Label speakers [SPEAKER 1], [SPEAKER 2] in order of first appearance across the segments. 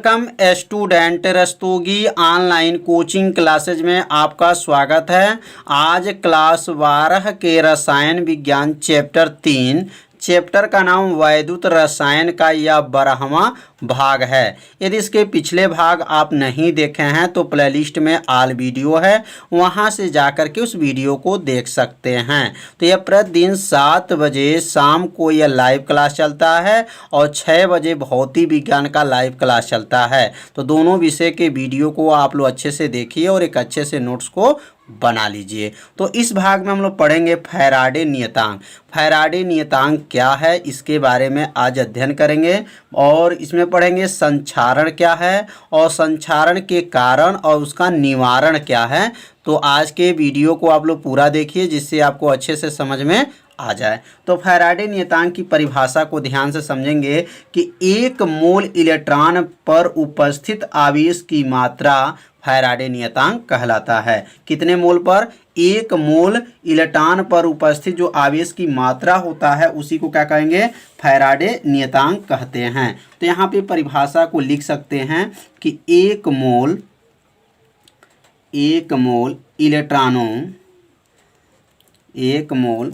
[SPEAKER 1] Welcome student, Rastogi online coaching classes में आपका स्वागत है। आज क्लास 12 के रसायन विज्ञान चैप्टर का नाम वैद्युत रसायन का यह 12वां भाग है। यदि इसके पिछले भाग आप नहीं देखे हैं तो प्लेलिस्ट में ऑल वीडियो है, वहां से जाकर के उस वीडियो को देख सकते हैं। तो यह प्रतिदिन 7 बजे शाम को यह लाइव क्लास चलता है और 6 बजे भौतिक विज्ञान का लाइव क्लास चलता है। तो दोनों विषय के वीडियो को आप लोग अच्छे से देखिए और एक अच्छे से नोट्स को बना लीजिए। तो इस भाग में हम लोग पढ़ेंगे फैराडे नियतांक। फैराडे नियतांक क्या है इसके बारे में आज अध्ययन करेंगे और इसमें पढ़ेंगे संक्षारण क्या है और संक्षारण के कारण और उसका निवारण क्या है। तो आज के वीडियो को आप लोग पूरा देखिए जिससे आपको अच्छे से समझ में आ जाए। तो फैराडे नियतांक की परिभाषा को ध्यान से समझेंगे कि 1 मोल इलेक्ट्रॉन पर उपस्थित आवेश की मात्रा फैराडे नियतांक कहलाता है। कितने मोल पर? 1 मोल इलेक्ट्रॉन पर उपस्थित जो आवेश की मात्रा होता है उसी को क्या कहेंगे? फैराडे नियतांक कहते हैं। तो यहाँ पे परिभाषा को लिख सकते हैं कि 1 मोल इलेक्ट्रॉनों 1 मोल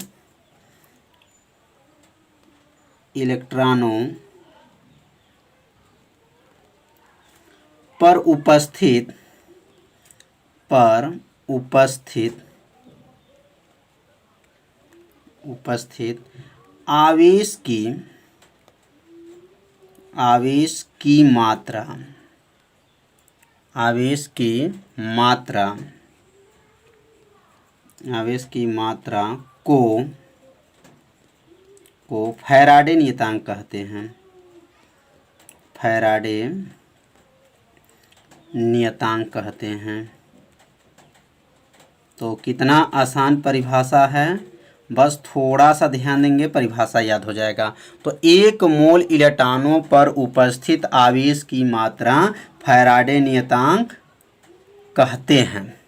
[SPEAKER 1] इलेक्ट्रॉनों पर उपस्थित आवेश की मात्रा को फैराडे नियतांक कहते हैं। फैराडे नियतांक कहते हैं। तो कितना आसान परिभाषा है, बस थोड़ा सा ध्यान देंगे परिभाषा याद हो जाएगा। तो 1 मोल इलेक्ट्रॉनों पर उपस्थित आवेश की मात्रा फैराडे नियतांक कहते हैं।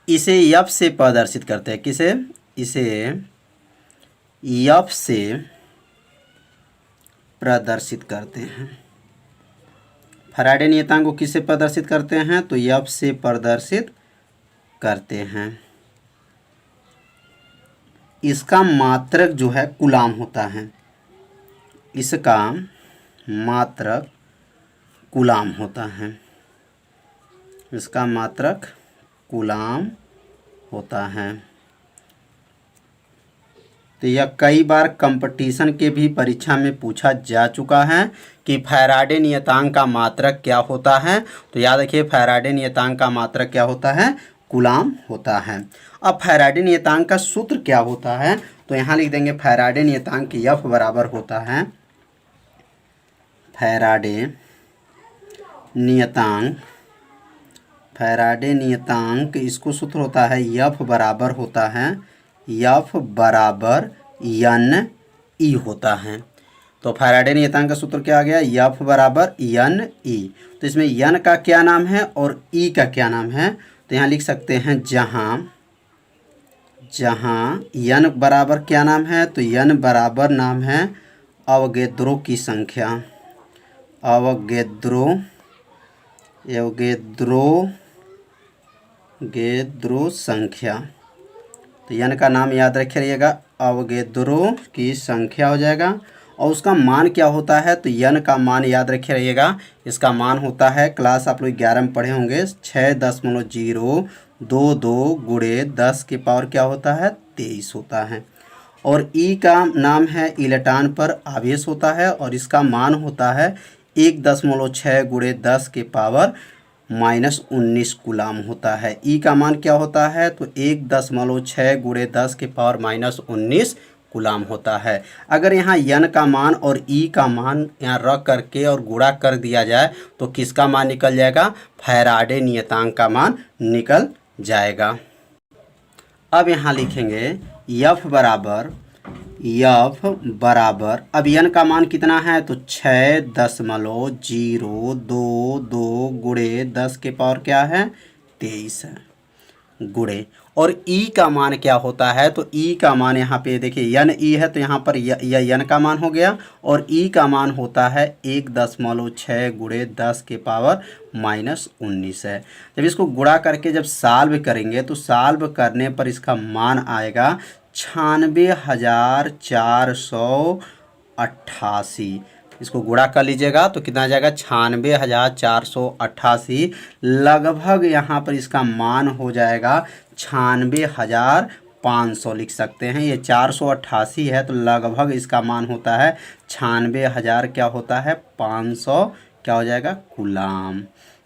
[SPEAKER 1] इसे F से प्रदर्शित करते हैं। किसे? इसे F से प्रदर्शित करते हैं। फैराडे नियतांक को किससे प्रदर्शित करते हैं? तो F से प्रदर्शित करते हैं। इसका मात्रक जो है कूलाम होता है। इसका मात्रक कूलाम होता है। इसका मात्रक कूलाम होता है। तो यह कई बार कंपटीशन के भी परीक्षा में पूछा जा चुका है कि फैराडे नियतांक का मात्रक क्या होता है। तो याद रखिए फैराडे नियतांक का मात्रक क्या होता है? कूलाम होता है। अब फैराडे नियतांक का सूत्र क्या होता है? तो यहाँ लिख देंगे फैराडे नियतांक की F बराबर होता है फैराडे नियतांक इसको सूत्र होता है F बराबर होता है F बराबर N E होता है। तो फैराडे नियतांक का सूत्र क्या आ गया? F बराबर N E। तो इसमें N का क्या नाम है और E का क्या नाम है? तो यहाँ लिख सकते हैं जहाँ N बराबर क्या नाम है? तो N बराबर नाम है अवोगैड्रो की संख्या। अवोगैड्रो संख्या। तो N का नाम याद रखिएगा, अवोगैड्रो की संख्या हो जाएगा। और उसका मान क्या होता है? तो N का मान याद रखे रहिएगा। इसका मान होता है, क्लास आप लोग 11 में पढ़े होंगे, 6.022 गुणे 10 के पावर क्या होता है? 23 होता है। और E का नाम है इलेक्ट्रॉन पर आवेश होता है और इसका मान होता है 1.6 गुणे 10 के पावर -19 कूलाम होता है। E का मान क्या होता है? तो 1.6 गुणे 10 के पावर -19 कूलाम होता है। अगर यहाँ N का मान और E का मान यहाँ रख करके और गुणा कर दिया जाए तो किसका मान निकल जाएगा? फैराडे नियतांक का मान निकल जाएगा। अब यहाँ लिखेंगे F बराबर अब N का मान कितना है? तो 6.022 गुणे 10 के पावर क्या है? 23 है गुणे। और ई का मान क्या होता है, तो ई का मान यहाँ पे देखिए यन ई है, तो यहाँ पर यन का मान हो गया, और ई का मान होता है 1.6 गुणे 10 के पावर -19 है। जब इसको गुणा करके जब सॉल्व करेंगे तो सॉल्व करने पर इसका मान आएगा 96,488। इसको गुणा कर लीजिएगा तो कितना आ जाएगा 96,488। लगभग यहाँ पर इसका मान हो जाएगा 96,500 लिख सकते हैं। ये 488 है तो लगभग इसका मान होता है 96,000 क्या होता है 500 क्या हो जाएगा कूलाम।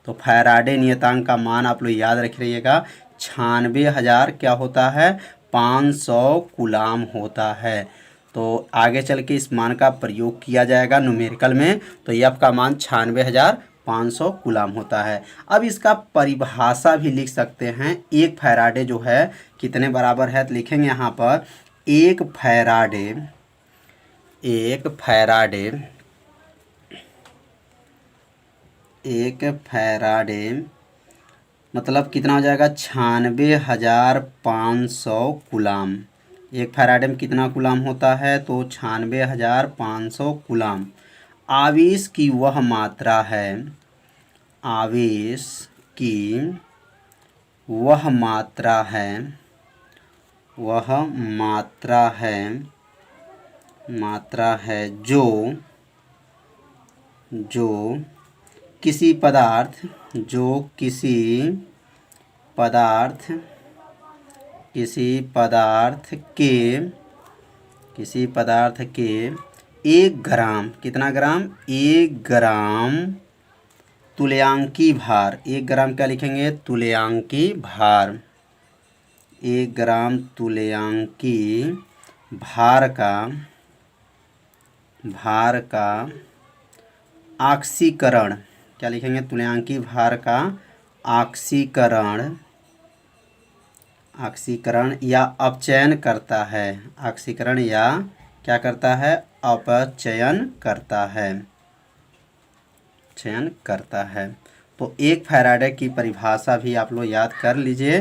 [SPEAKER 1] तो फैराडे नियतांक का मान आप लोग याद रख रहिएगा 96,000 क्या होता है 500 कूलाम होता है। तो आगे चल के इस मान का प्रयोग किया जाएगा न्यूमेरिकल में, तो एफ का मान 96,500 कूलाम होता है। अब इसका परिभाषा भी लिख सकते हैं। एक फैराडे जो है कितने बराबर है, तो लिखेंगे यहाँ पर एक फैराडे मतलब कितना हो जाएगा 96,500 कूलाम। एक फैराडे में कितना कूलाम होता है, तो 96,500 कूलाम। आवेश की वह मात्रा है, आवेश की वह मात्रा है, जो किसी पदार्थ के 1 ग्राम कितना ग्राम 1 ग्राम तुल्यांकी भार, 1 ग्राम क्या लिखेंगे तुल्यांकी भार, 1 ग्राम तुल्यांकी भार का ऑक्सीकरण क्या लिखेंगे तुल्यांकी भार का ऑक्सीकरण या अपचयन करता है, ऑक्सीकरण या क्या करता है अपचयन करता है। तो एक फैराडे की परिभाषा भी आप लोग याद कर लीजिए।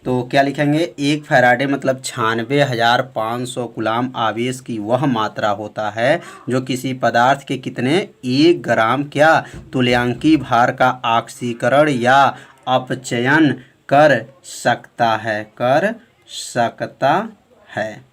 [SPEAKER 1] तो क्या लिखेंगे एक फैराडे मतलब 96,500 कूलाम आवेश की वह मात्रा होता है जो किसी पदार्थ के कितने 1 ग्राम क्या तुल्यांकी भार का ऑक्सीकरण या अपचयन कर सकता है।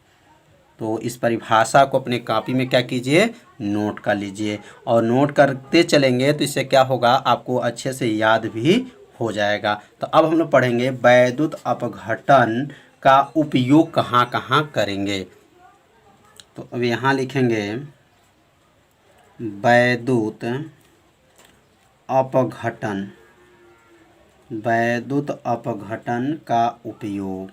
[SPEAKER 1] तो इस परिभाषा को अपने कॉपी में क्या कीजिए नोट कर लीजिए, और नोट करते चलेंगे तो इससे क्या होगा आपको अच्छे से याद भी हो जाएगा। तो अब हम लोग पढ़ेंगे वैद्युत अपघटन का उपयोग कहाँ कहाँ करेंगे। तो अब यहाँ लिखेंगे वैद्युत अपघटन का उपयोग।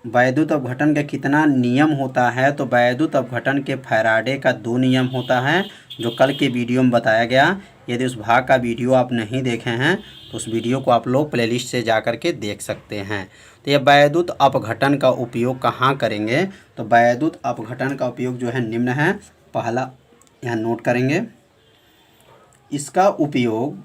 [SPEAKER 1] वैद्युत अपघटन का कितना नियम होता है, तो वैद्युत अपघटन के फैराडे का 2 नियम होता है जो कल के वीडियो में बताया गया। यदि उस भाग का वीडियो आप नहीं देखे हैं तो उस वीडियो को आप लोग प्लेलिस्ट से जा कर के देख सकते हैं। तो ये वैद्युत अपघटन का उपयोग कहाँ करेंगे, तो वैद्युत अपघटन का उपयोग जो है निम्न है। पहला यहाँ नोट करेंगे इसका उपयोग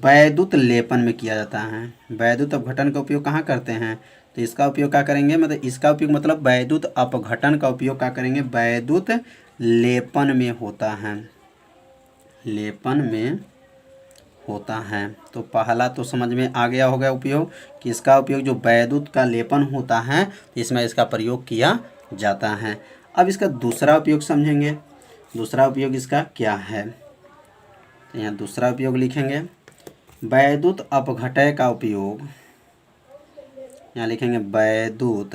[SPEAKER 1] वैद्युत लेपन में किया जाता है। वैद्युत अपघटन का उपयोग कहाँ करते हैं, तो इसका उपयोग क्या करेंगे मतलब इसका उपयोग मतलब वैद्युत अपघटन का उपयोग क्या करेंगे वैद्युत लेपन में होता है। तो पहला तो समझ में आ गया होगा उपयोग कि इसका उपयोग जो वैद्युत का लेपन होता है तो इसमें इसका प्रयोग किया जाता है। अब इसका दूसरा उपयोग समझेंगे। दूसरा उपयोग इसका क्या है, तो यहाँ दूसरा उपयोग लिखेंगे वैद्युत अपघटय का उपयोग। यहाँ लिखेंगे वैद्युत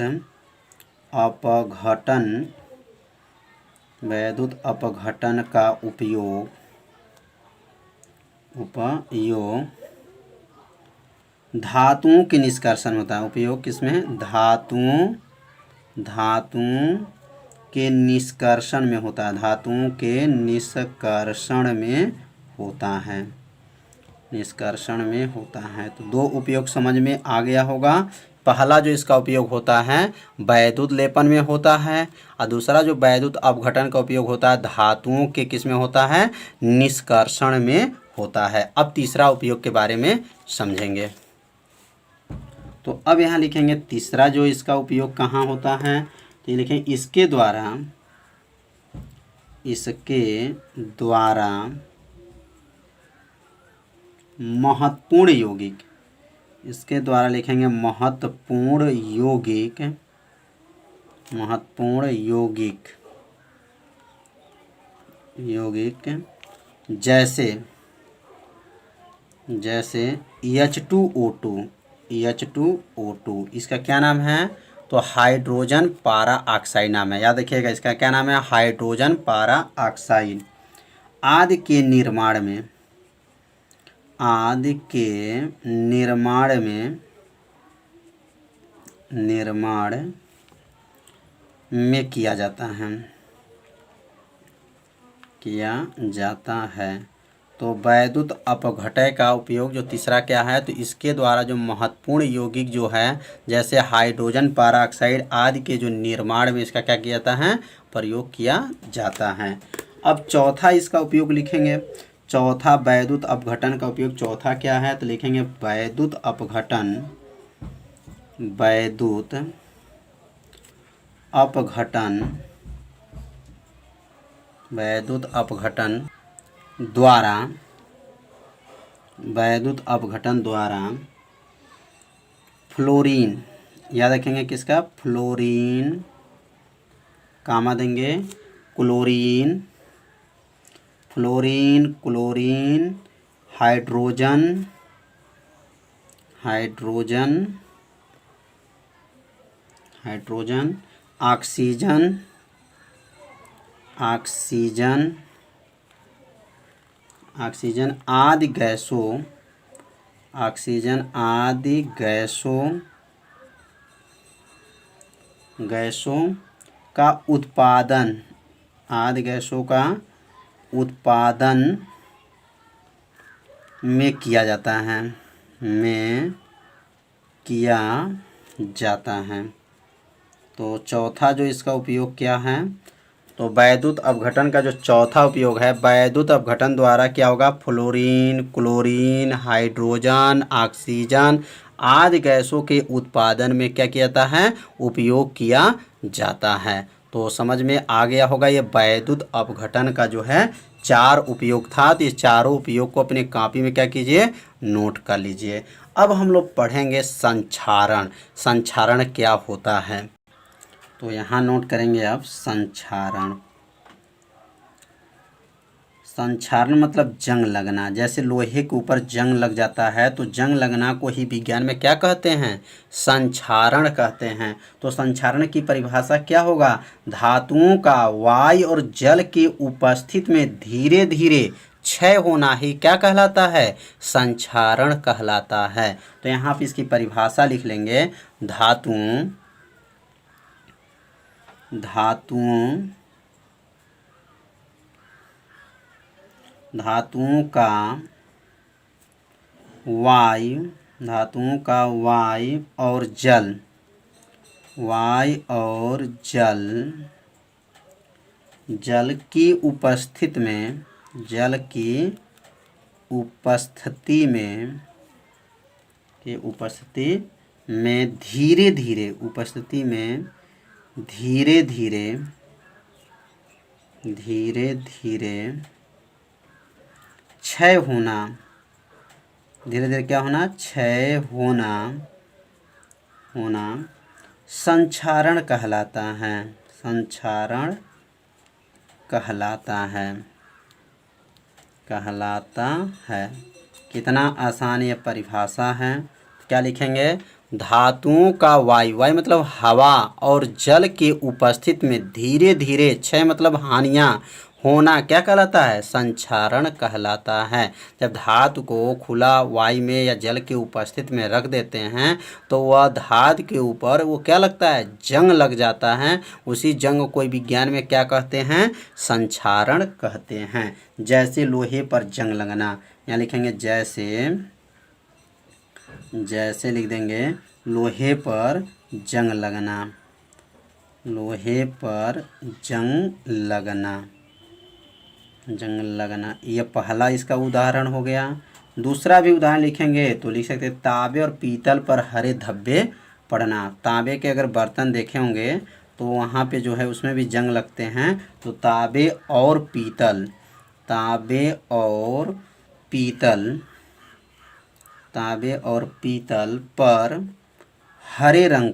[SPEAKER 1] अपघटन का उपयोग धातुओं के निष्कर्षण होता है। उपयोग किसमें धातुओं के निष्कर्षण में होता है, धातुओं के निष्कर्षण में होता है। निष्कर्षण में होता है। तो दो उपयोग समझ में आ गया होगा। पहला जो इसका उपयोग होता है वैद्युत लेपन में होता है, और दूसरा जो वैद्युत अपघटन का उपयोग होता है धातुओं के किस में होता है, निष्कर्षण में होता है। अब तीसरा उपयोग के बारे में समझेंगे। तो अब यहाँ लिखेंगे तीसरा जो इसका उपयोग कहाँ होता है, तो ये लिखें इसके द्वारा महत्वपूर्ण यौगिक, इसके द्वारा लिखेंगे महत्वपूर्ण यौगिक जैसे H2O2, इसका क्या नाम है, तो हाइड्रोजन पारा ऑक्साइड नाम है। याद रखिएगा इसका क्या नाम है, हाइड्रोजन पारा ऑक्साइड। आदि के निर्माण में किया जाता है। तो वैद्युत अपघटय का उपयोग जो तीसरा क्या है, तो इसके द्वारा जो महत्वपूर्ण यौगिक जो है जैसे हाइड्रोजन पेरोक्साइड आदि के जो निर्माण में इसका क्या किया जाता है, प्रयोग किया जाता है। अब चौथा इसका उपयोग लिखेंगे, चौथा वैद्युत अपघटन का उपयोग चौथा क्या है, तो लिखेंगे वैद्युत अपघटन द्वारा फ्लोरीन, याद रखेंगे किसका, फ्लोरीन, कामा देंगे क्लोरीन, हाइड्रोजन, ऑक्सीजन आदि गैसों का उत्पादन में किया जाता है। तो चौथा जो इसका उपयोग क्या है, तो वैद्युत अपघटन का जो चौथा उपयोग है, वैद्युत अपघटन द्वारा क्या होगा, फ्लोरीन, क्लोरीन, हाइड्रोजन, ऑक्सीजन आदि गैसों के उत्पादन में क्या किया जाता है, उपयोग किया जाता है। तो समझ में आ गया होगा ये वैद्युत अपघटन का जो है 4 उपयोग था। तो ये चारों उपयोग को अपने कॉपी में क्या कीजिए, नोट कर लीजिए। अब हम लोग पढ़ेंगे संक्षारण क्या होता है। तो यहाँ नोट करेंगे अब संक्षारण मतलब जंग लगना। जैसे लोहे के ऊपर जंग लग जाता है तो जंग लगना को ही विज्ञान में क्या कहते हैं, संक्षारण कहते हैं। तो संक्षारण की परिभाषा क्या होगा, धातुओं का वायु और जल की उपस्थिति में धीरे धीरे क्षय होना ही क्या कहलाता है, संक्षारण कहलाता है। तो यहाँ पे इसकी परिभाषा लिख लेंगे, धातुओं का वायु और जल की उपस्थिति में धीरे धीरे क्षय होना, क्षय होना संक्षारण कहलाता है। कितना आसान ये परिभाषा है। क्या लिखेंगे, धातुओं का वायु मतलब हवा और जल के उपस्थिति में धीरे धीरे क्षय मतलब हानियाँ होना क्या कहलाता है? संक्षारण कहलाता है। जब धातु को खुला वायु में या जल के उपस्थित में रख देते हैं तो वह धातु के ऊपर वो क्या लगता है? जंग लग जाता है। उसी जंग को विज्ञान में क्या कहते हैं? संक्षारण कहते हैं। जैसे लोहे पर जंग लगना, यहाँ लिखेंगे जैसे लिख देंगे लोहे पर जंग लगना, लोहे पर जंग लगना, ये पहला इसका उदाहरण हो गया। दूसरा भी उदाहरण लिखेंगे तो लिख सकते हैं तांबे और पीतल पर हरे धब्बे पड़ना। तांबे के अगर बर्तन देखे होंगे तो वहाँ पे जो है उसमें भी जंग लगते हैं। तो तांबे और पीतल पर हरे रंग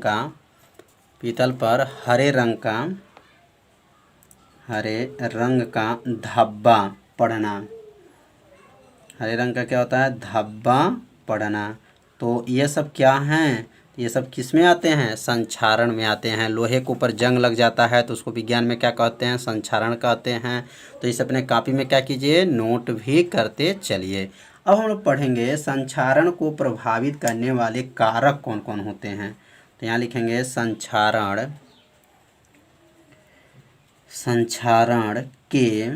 [SPEAKER 1] का धब्बा पड़ना। हरे रंग का क्या होता है? धब्बा पड़ना। तो ये सब क्या हैं? ये सब किस में आते हैं? संक्षारण में आते हैं। लोहे के ऊपर जंग लग जाता है तो उसको विज्ञान में क्या कहते हैं? संक्षारण कहते हैं। तो इसे अपने कॉपी में क्या कीजिए? नोट भी करते चलिए। अब हम लोग पढ़ेंगे संक्षारण को प्रभावित करने वाले कारक कौन कौन होते हैं। तो यहाँ लिखेंगे संक्षारण के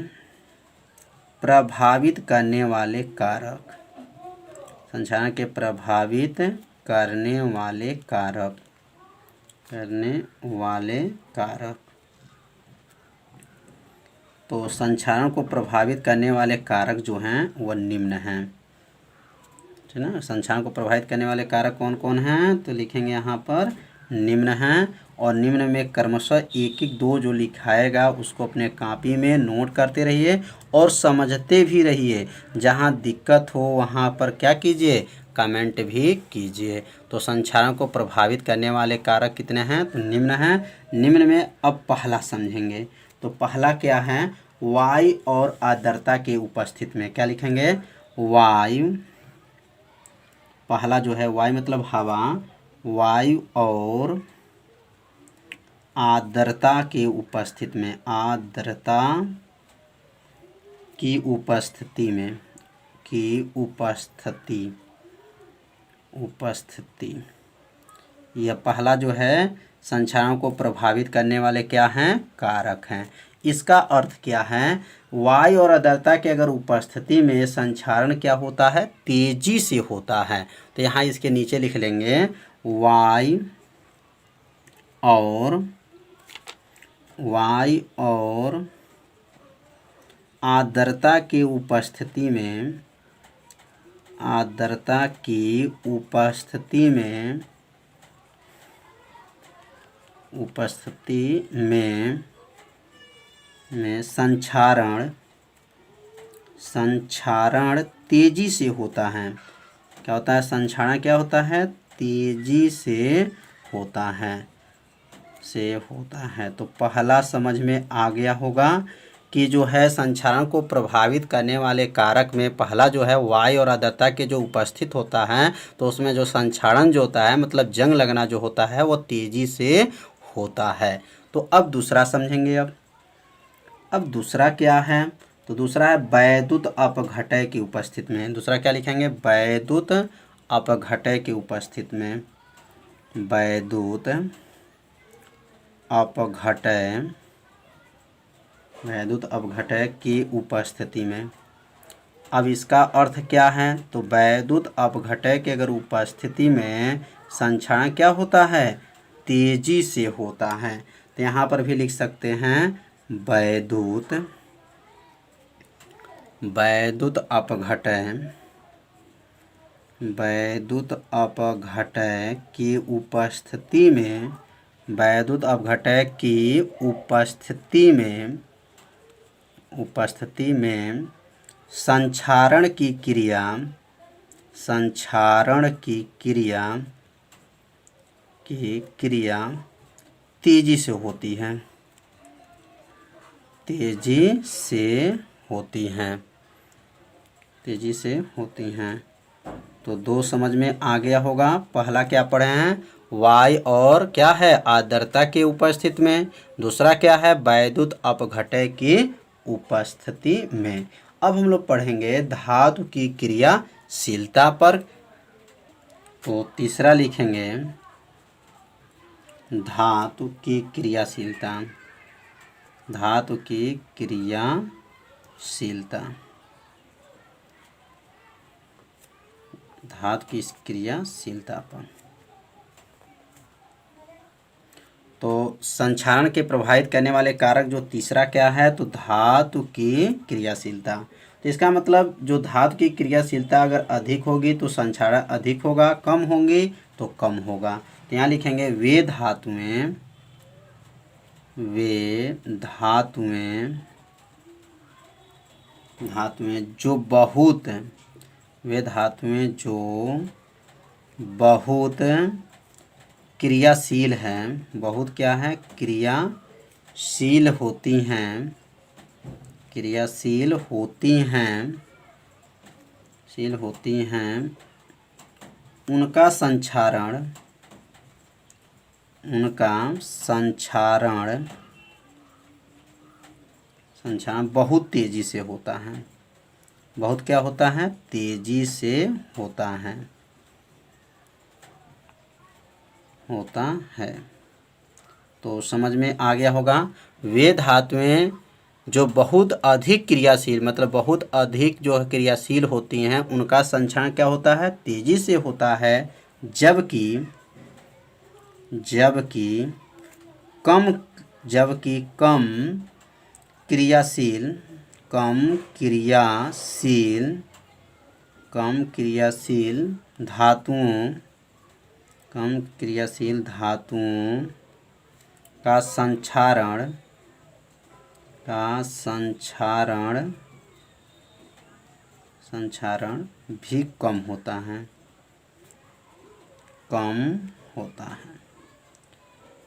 [SPEAKER 1] प्रभावित करने वाले कारक। संक्षारण के प्रभावित करने वाले कारक। तो संक्षारण को प्रभावित करने वाले कारक जो हैं वह निम्न हैं, ठीक है ना। संक्षारण को प्रभावित करने वाले कारक कौन कौन हैं? तो लिखेंगे यहाँ पर निम्न हैं, और निम्न में क्रमशः एक एक दो जो लिखाएगा उसको अपने कॉपी में नोट करते रहिए और समझते भी रहिए। जहाँ दिक्कत हो वहाँ पर क्या कीजिए? कमेंट भी कीजिए। तो संक्षारण को प्रभावित करने वाले कारक कितने हैं? तो निम्न हैं। निम्न में अब पहला समझेंगे। तो पहला क्या है? वायु और आर्द्रता के उपस्थिति में। क्या लिखेंगे? वायु, पहला जो है वायु मतलब हवा, वायु और आर्द्रता के उपस्थिति में, उपस्थिति। यह पहला जो है संक्षारण को प्रभावित करने वाले क्या हैं? कारक हैं। इसका अर्थ क्या है? वायु और आर्द्रता के अगर उपस्थिति में संक्षारण क्या होता है? तेजी से होता है। तो यहाँ इसके नीचे लिख लेंगे वायु और आर्द्रता की उपस्थिति में संक्षारण तेजी से होता है। क्या होता है? संक्षारण क्या होता है? तेजी से होता है। तो पहला समझ में आ गया होगा कि जो है संक्षारण को प्रभावित करने वाले कारक में पहला जो है वायु और आर्द्रता के जो उपस्थित होता है तो उसमें जो संक्षारण जो होता है मतलब जंग लगना जो होता है वो तेजी से होता है। तो अब दूसरा समझेंगे। अब दूसरा क्या है? तो दूसरा है वैद्युत अपघटय की उपस्थिति में। दूसरा क्या लिखेंगे? वैद्युत अपघटय की उपस्थिति में। वैद्युत अपघटय की उपस्थिति में। अब इसका अर्थ क्या है? तो वैद्युत अपघटय के अगर उपस्थिति में संक्षारण क्या होता है? तेजी से होता है। तो यहाँ पर भी लिख सकते हैं वैद्युत अपघटय की उपस्थिति में संक्षारण की क्रिया तेजी से होती हैं। तो दो समझ में आ गया होगा। पहला क्या पढ़े हैं? वायु और क्या है? आर्द्रता की उपस्थिति में। दूसरा क्या है? वैद्युत अपघटय की उपस्थिति में। अब हम लोग पढ़ेंगे धातु की क्रियाशीलता पर। तो तीसरा लिखेंगे धातु की क्रियाशीलता। धातु की क्रियाशीलता, धातु की क्रियाशीलता पर। तो संक्षारण के प्रभावित करने वाले कारक जो तीसरा क्या है, तो धातु की क्रियाशीलता। तो इसका मतलब जो धातु की क्रियाशीलता अगर अधिक होगी तो संक्षारण अधिक होगा, कम होंगी तो कम होगा। तो यहाँ लिखेंगे वे धातुएं जो बहुत, वे धातुएं जो बहुत क्रियाशील हैं, बहुत क्या है, क्रियाशील होती हैं, क्रियाशील होती हैं, शील होती हैं, उनका संक्षारण बहुत तेजी से होता है। बहुत क्या होता है, तेजी से होता है। तो समझ में आ गया होगा। वे धातुएं जो बहुत अधिक क्रियाशील, मतलब बहुत अधिक जो क्रियाशील होती हैं, उनका संक्षारण क्या होता है, तेजी से होता है। जबकि कम क्रियाशील धातुओं का संक्षारण भी कम होता है।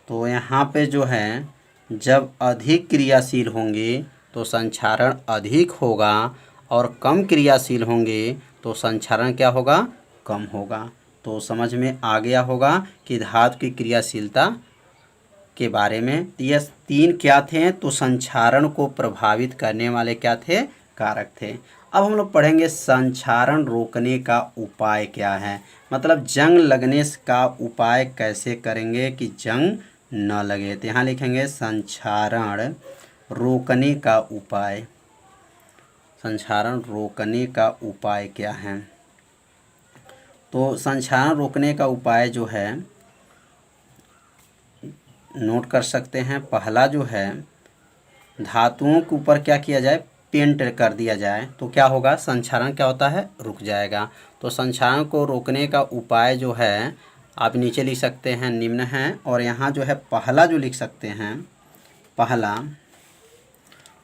[SPEAKER 1] तो यहाँ पे जो है, जब अधिक क्रियाशील होंगे तो संक्षारण अधिक होगा, और कम क्रियाशील होंगे तो संक्षारण क्या होगा, कम होगा। तो समझ में आ गया होगा कि धातु की क्रियाशीलता के बारे में। ये तीन क्या थे, तो संक्षारण को प्रभावित करने वाले क्या थे, कारक थे। अब हम लोग पढ़ेंगे संक्षारण रोकने का उपाय क्या है, मतलब जंग लगने का उपाय कैसे करेंगे कि जंग न लगे। तो यहाँ लिखेंगे संक्षारण रोकने का उपाय। संक्षारण रोकने का उपाय क्या है, तो संक्षारण रोकने का उपाय जो है नोट कर सकते हैं। पहला जो है, धातुओं के ऊपर क्या किया जाए, पेंट कर दिया जाए, तो क्या होगा, संक्षारण क्या होता है, रुक जाएगा। तो संक्षारण को रोकने का उपाय जो है आप नीचे लिख सकते हैं, निम्न है। और यहाँ जो है पहला जो लिख सकते हैं, पहला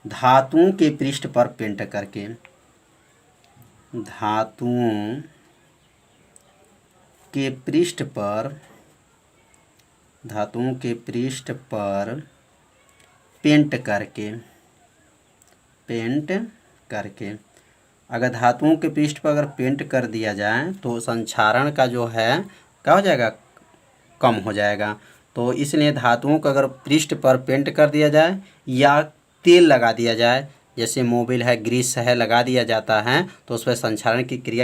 [SPEAKER 1] धातुओं के पृष्ठ पर पेंट करके, धातुओं के पृष्ठ पर पेंट करके अगर धातुओं के पृष्ठ पर अगर पेंट कर दिया जाए तो संक्षारण का जो है क्या हो जाएगा, कम हो जाएगा। तो इसलिए धातुओं को अगर पृष्ठ पर पेंट कर दिया जाए या तेल लगा दिया जाए, जैसे मोबिल है, ग्रीस है, लगा दिया जाता है, तो उस पर संक्षारण की क्रिया